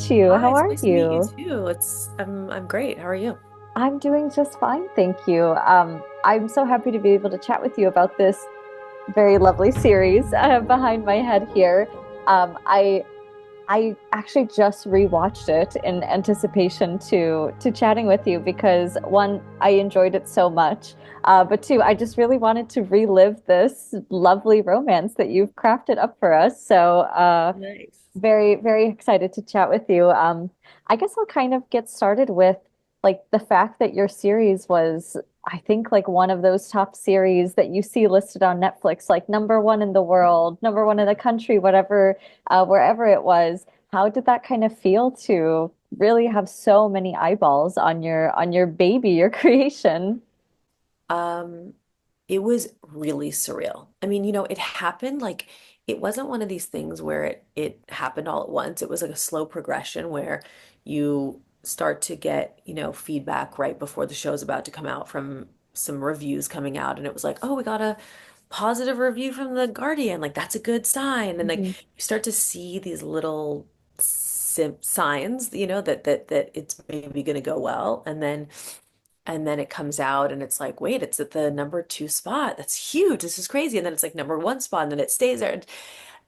meet you. Hi, How it's are nice to meet you you? too. I'm great. How are you? I'm doing just fine, thank you. I'm so happy to be able to chat with you about this very lovely series behind my head here. I actually just rewatched it in anticipation to chatting with you because one, I enjoyed it so much, but two, I just really wanted to relive this lovely romance that you've crafted up for us. So, Nice. very, very excited to chat with you. I guess I'll kind of get started with like the fact that your series was, I think, like one of those top series that you see listed on Netflix, like number one in the world, number one in the country, whatever, wherever it was. How did that kind of feel to really have so many eyeballs on your baby, your creation? Um, it was really surreal. I mean, it happened like it wasn't one of these things where it happened all at once. It was like a slow progression where you start to get, feedback right before the show's about to come out from some reviews coming out, and it was like, oh, we got a positive review from the Guardian. Like that's a good sign. And like Mhm. you start to see these little signs, that it's maybe going to go well, and then it comes out and it's like, wait, it's at the number two spot. That's huge. This is crazy. And then it's like number one spot, and then it stays there. And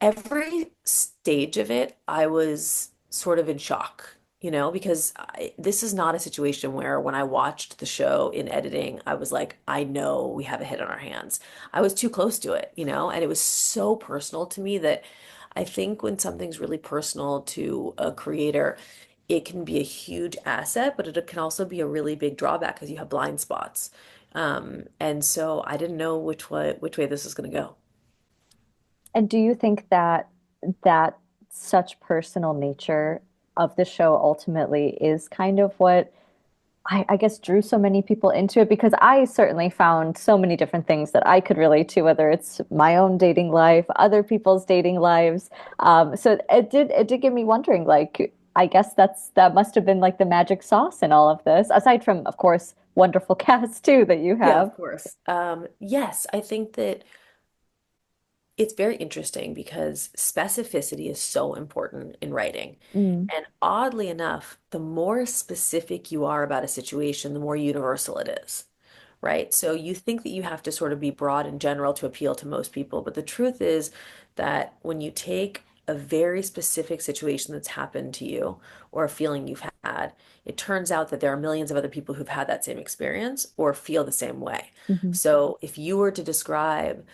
every stage of it, I was sort of in shock, because this is not a situation where when I watched the show in editing, I was like, I know we have a hit on our hands. I was too close to it, and it was so personal to me that I think when something's really personal to a creator, it can be a huge asset, but it can also be a really big drawback because you have blind spots. And so I didn't know which way this was going to go. And do you think that that such personal nature of the show ultimately is kind of what I guess drew so many people into it? Because I certainly found so many different things that I could relate to, whether it's my own dating life, other people's dating lives. So it did get me wondering, like, I guess that must have been like the magic sauce in all of this, aside from, of course, wonderful cast too that you Yeah, have. of course. Yes, I think that it's very interesting because specificity is so important in writing. Mm, And oddly enough, the more specific you are about a situation, the more universal it is, right? So you think that you have to sort of be broad and general to appeal to most people, but the truth is that when you take a very specific situation that's happened to you or a feeling you've had, it turns out that there are millions of other people who've had that same experience or feel the same way. mhm. So if you were to describe,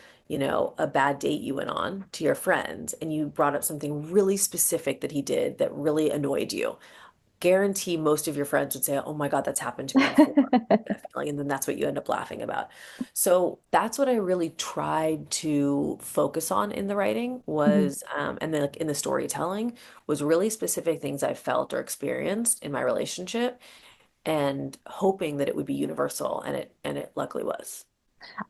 a bad date you went on to your friends and you brought up something really specific that he did that really annoyed you, guarantee most of your friends would say, "Oh my God, that's happened to me before." That feeling, and then that's what you end up laughing about. So that's what I really tried to focus on in the writing Mhm. was, and then like in the storytelling was really specific things I felt or experienced in my relationship, and hoping that it would be universal, and it luckily was.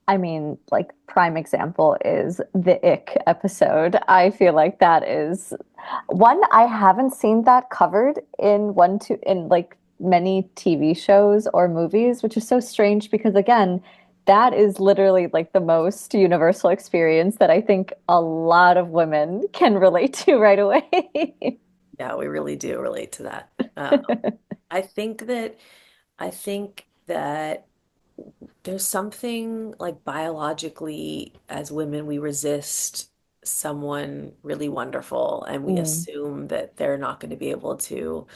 I mean, like prime example is the Ick episode. I feel like that is one, I haven't seen that covered in in like many TV shows or movies, which is so strange because again, that is literally like the most universal experience that I think a lot of women can relate to right away. Yeah, we really do relate to that. I think that I think that there's something like biologically as women, we resist someone really wonderful and we Mm, assume that they're not going to be able to,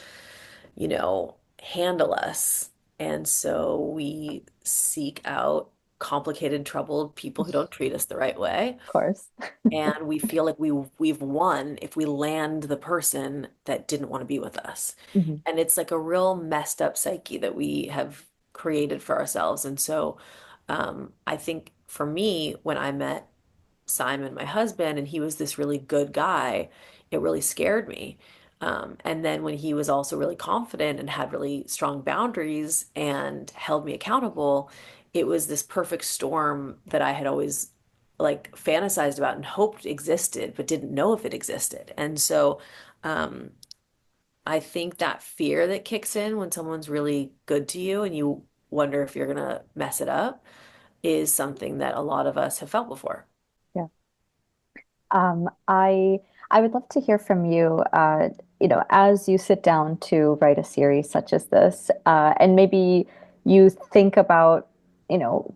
handle us. And so we seek out complicated, troubled people who don't treat us the right way. of course. And we feel like we've won if we land the person that didn't want to be with us. Mhm. And it's like a real messed up psyche that we have created for ourselves. And so I think for me, when I met Simon, my husband, and he was this really good guy, it really scared me. And then when he was also really confident and had really strong boundaries and held me accountable, it was this perfect storm that I had always like fantasized about and hoped existed, but didn't know if it existed. And so um, I think that fear that kicks in when someone's really good to you and you wonder if you're gonna mess it up is something that a lot of us have felt before. Yeah. I would love to hear from you. as you sit down to write a series such as this, and maybe you think about,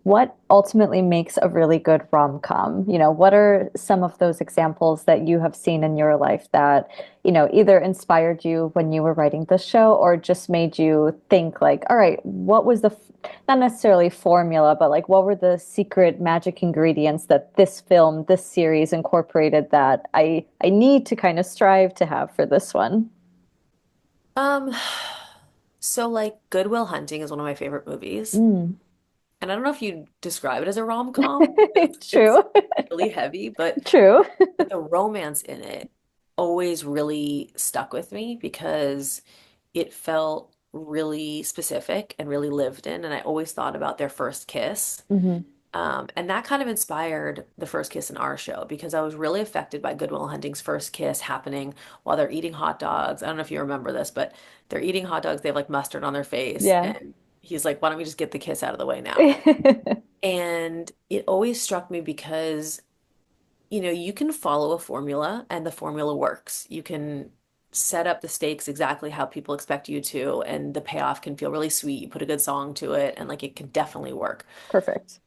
what ultimately makes a really good rom-com? What are some of those examples that you have seen in your life that, either inspired you when you were writing the show or just made you think like, all right, what was not necessarily formula, but like what were the secret magic ingredients that this film, this series incorporated that I need to kind of strive to have for this one? Um, so like Good Will Hunting is one of my favorite movies. Mm. And I don't know if you describe it as a rom-com because it's True. really heavy, True. but the romance in it always really stuck with me because it felt really specific and really lived in. And I always thought about their first kiss. Hmm. And that kind of inspired the first kiss in our show because I was really affected by Good Will Hunting's first kiss happening while they're eating hot dogs. I don't know if you remember this, but they're eating hot dogs. They have like mustard on their face. Yeah. And he's like, why don't we just get the kiss out of the way now? And it always struck me because, you can follow a formula and the formula works. You can set up the stakes exactly how people expect you to, and the payoff can feel really sweet. You put a good song to it, and like it can definitely work. Perfect.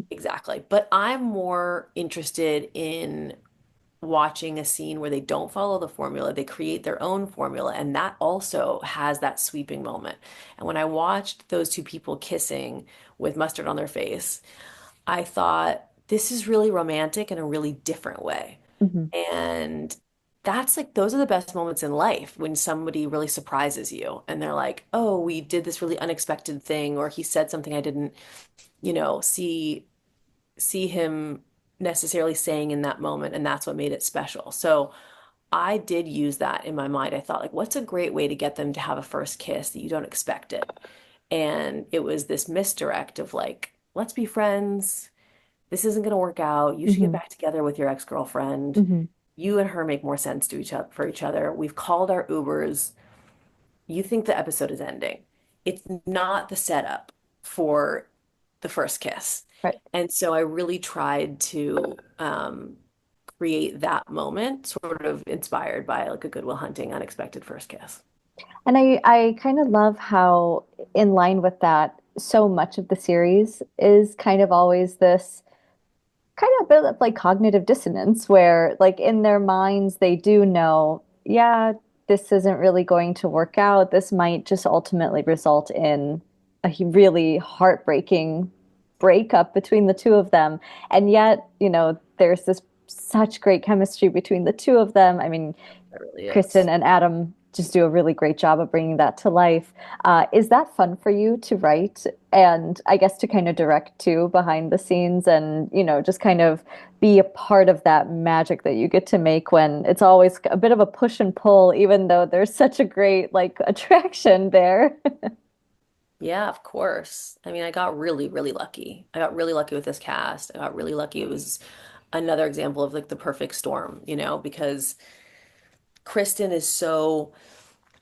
Exactly. But I'm more interested in watching a scene where they don't follow the formula, they create their own formula, and that also has that sweeping moment. And when I watched those two people kissing with mustard on their face, I thought, this is really romantic in a really different way. Hmm. And that's like, those are the best moments in life when somebody really surprises you and they're like, oh, we did this really unexpected thing, or he said something I didn't, see him necessarily saying in that moment, and that's what made it special. So I did use that in my mind. I thought, like, what's a great way to get them to have a first kiss that you don't expect it? And it was this misdirect of like, let's be friends. This isn't going to work out. You should get Hmm. back together with your ex-girlfriend. Hmm. You and her make more sense to each other for each other. We've called our Ubers. You think the episode is ending. It's not the setup for the first kiss. Right. And so I really tried to create that moment, sort of inspired by like a Good Will Hunting unexpected first kiss. And I kind of love how, in line with that, so much of the series is kind of always this kind of a bit of like cognitive dissonance where like in their minds they do know, yeah, this isn't really going to work out. This might just ultimately result in a really heartbreaking breakup between the two of them. And yet, there's this such great chemistry between the two of them. I mean, It really Kristen is. and Adam just do a really great job of bringing that to life. Is that fun for you to write and I guess to kind of direct too behind the scenes and, just kind of be a part of that magic that you get to make when it's always a bit of a push and pull, even though there's such a great like attraction there? Yeah, of course. I mean, I got really, really lucky. I got really lucky with this cast. I got really lucky. It was another example of like the perfect storm, because Kristen is so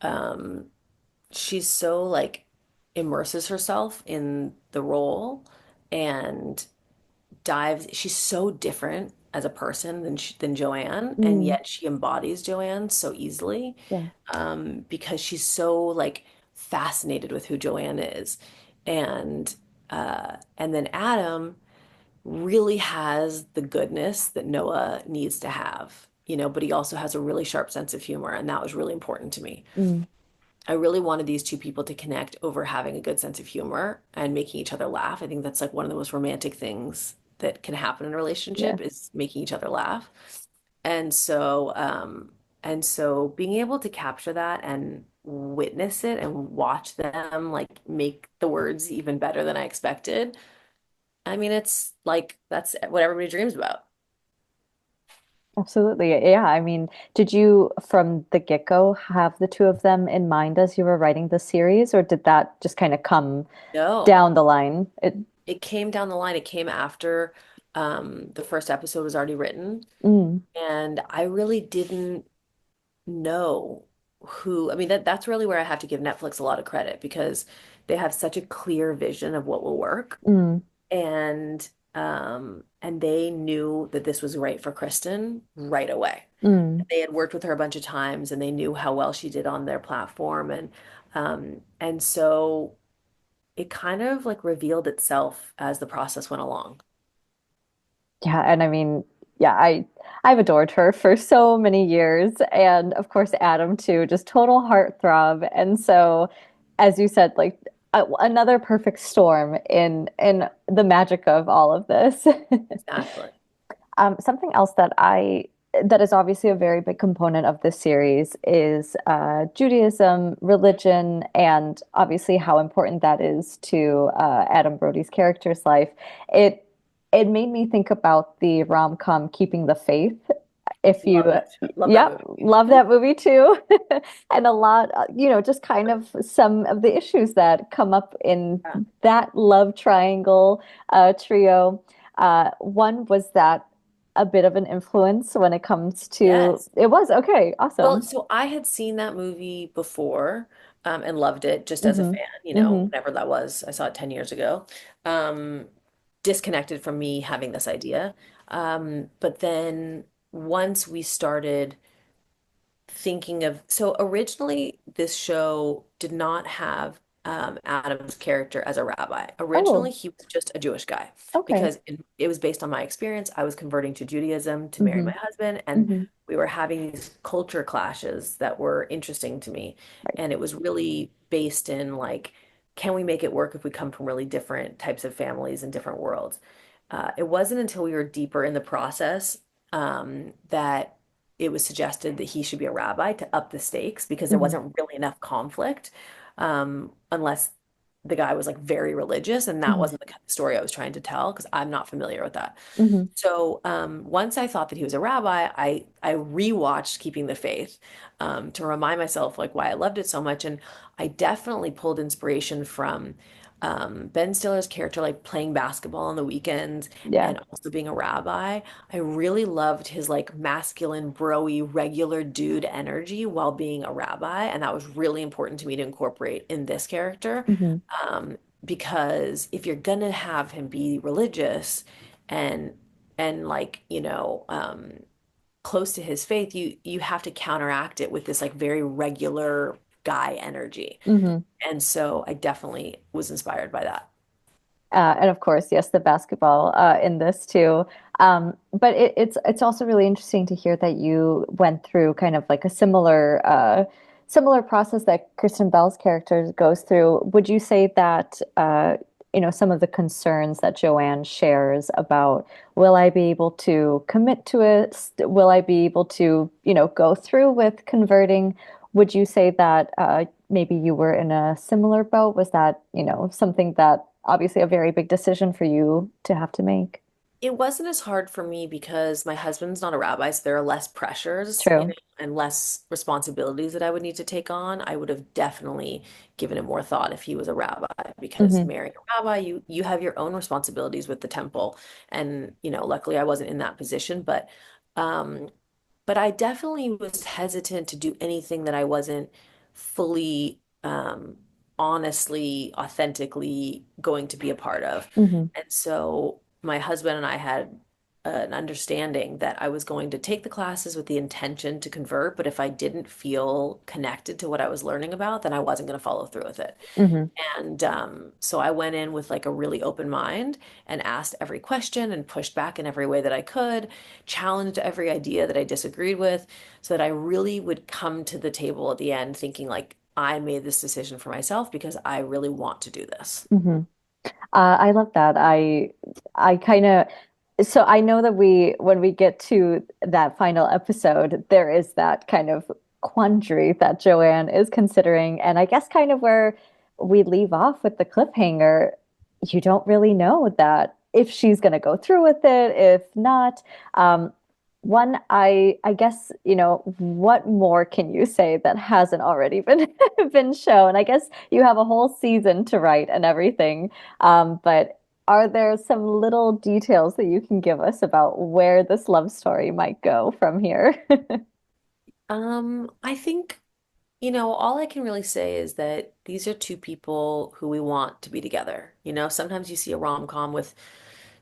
um she's so like immerses herself in the role and she's so different as a person than Joanne, and Mm, yet she embodies Joanne so easily, yeah. because she's so like fascinated with who Joanne is. And then Adam really has the goodness that Noah needs to have, but he also has a really sharp sense of humor, and that was really important to me. Mm, I really wanted these two people to connect over having a good sense of humor and making each other laugh. I think that's like one of the most romantic things that can happen in a yeah. relationship is making each other laugh. And so being able to capture that and witness it and watch them like make the words even better than I expected. I mean, it's like that's what everybody dreams about. Absolutely. Yeah. I mean, did you from the get-go have the two of them in mind as you were writing the series, or did that just kind of come No, down the line? it came down the line. It came after the first episode was already written. Mm, And I really didn't know I mean, that's really where I have to give Netflix a lot of credit because they have such a clear vision of what will work. mm, And and they knew that this was right for Kristen right away. Mm. They had worked with her a bunch of times and they knew how well she did on their platform. And so it kind of like revealed itself as the process went along. Yeah, and I mean, yeah, I've adored her for so many years, and of course Adam too, just total heartthrob. And so, as you said, like another perfect storm in the magic of all of this. Exactly. Something else that is obviously a very big component of this series is Judaism, religion, and obviously how important that is to Adam Brody's character's life. It it made me think about the rom-com Keeping the Faith. If you, Love that show. Love that yep, movie. love that movie too. And a lot, just kind of some of the issues that come up in Yeah. that love triangle trio. One was that a bit of an influence when it comes to Yes. it was okay, Well, awesome. so I had seen that movie before, and loved it just as a Hmm. fan, Hmm. whenever that was. I saw it 10 years ago. Um, Disconnected from me having this idea. But then once we started thinking of, so originally this show did not have Adam's character as a rabbi. Originally, Oh, he was just a Jewish guy okay. because it was based on my experience. I was converting to Judaism to marry Hmm. my husband, and Hmm. we were having these culture clashes that were interesting to me. Right. And it was really based in like, can we make it work if we come from really different types of families and different worlds? It wasn't until we were deeper in the process that it was suggested that he should be a rabbi to up the stakes because there Hmm. wasn't really enough conflict, unless the guy was like very religious, and that Hmm. wasn't the kind of story I was trying to tell because I'm not familiar with that. Hmm. So once I thought that he was a rabbi, I rewatched Keeping the Faith to remind myself like why I loved it so much, and I definitely pulled inspiration from Ben Stiller's character like playing basketball on the weekends Yeah. and also being a rabbi. I really loved his like masculine, broy, regular dude energy while being a rabbi, and that was really important to me to incorporate in this character. Hmm. Um, because if you're gonna have him be religious and like close to his faith, you have to counteract it with this like very regular guy energy. Hmm. And so I definitely was inspired by that. And of course, yes, the basketball in this too. But it's also really interesting to hear that you went through kind of like a similar process that Kristen Bell's character goes through. Would you say that some of the concerns that Joanne shares about will I be able to commit to it? Will I be able to go through with converting? Would you say that maybe you were in a similar boat? Was that something that obviously a very big decision for you to have to make? It wasn't as hard for me because my husband's not a rabbi, so there are less pressures, True. and less responsibilities that I would need to take on. I would have definitely given it more thought if he was a rabbi, because Hmm. marrying a rabbi, you have your own responsibilities with the temple. And, luckily I wasn't in that position, um, but I definitely was hesitant to do anything that I wasn't fully, honestly, authentically going to be a part of. Hmm. And so my husband and I had an understanding that I was going to take the classes with the intention to convert, but if I didn't feel connected to what I was learning about, then I wasn't going to follow through with it. Hmm. And so I went in with like a really open mind and asked every question and pushed back in every way that I could, challenged every idea that I disagreed with, so that I really would come to the table at the end thinking like I made this decision for myself because I really want to do this. Hmm. I love that. I kind of so I know that when we get to that final episode, there is that kind of quandary that Joanne is considering, and I guess kind of where we leave off with the cliffhanger, you don't really know that if she's going to go through with it, if not. One, I guess, what more can you say that hasn't already been been shown? I guess you have a whole season to write and everything. But are there some little details that you can give us about where this love story might go from here? I think, all I can really say is that these are two people who we want to be together. Sometimes you see a rom-com with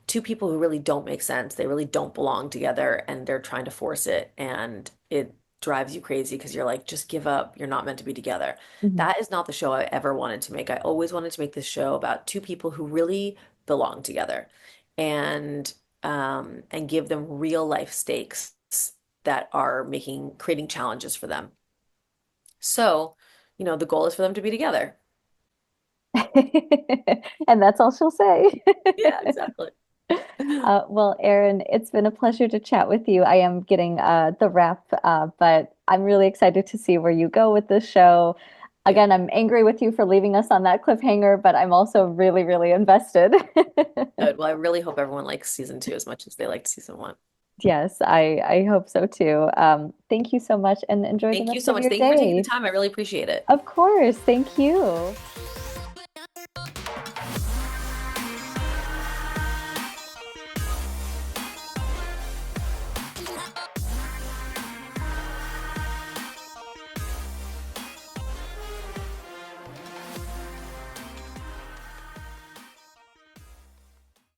two people who really don't make sense. They really don't belong together and they're trying to force it and it drives you crazy because you're like, just give up. You're not meant to be together. Mhm. That is not the show I ever wanted to make. I always wanted to make this show about two people who really belong together and and give them real life stakes that are creating challenges for them. So, the goal is for them to be together. And that's all she'll say. Yeah, exactly. Well, Erin, it's been a pleasure to chat with you. I am getting the wrap, but I'm really excited to see where you go with this show. Yeah. Again, I'm angry with you for leaving us on that cliffhanger, but I'm also really, really invested. Good. Well, I really hope everyone likes season two as much as they liked season one. Yes, I hope so too. Thank you so much and enjoy the Thank you rest so of much. your Thank you for taking the day. time. I really appreciate it. Of course. Thank you.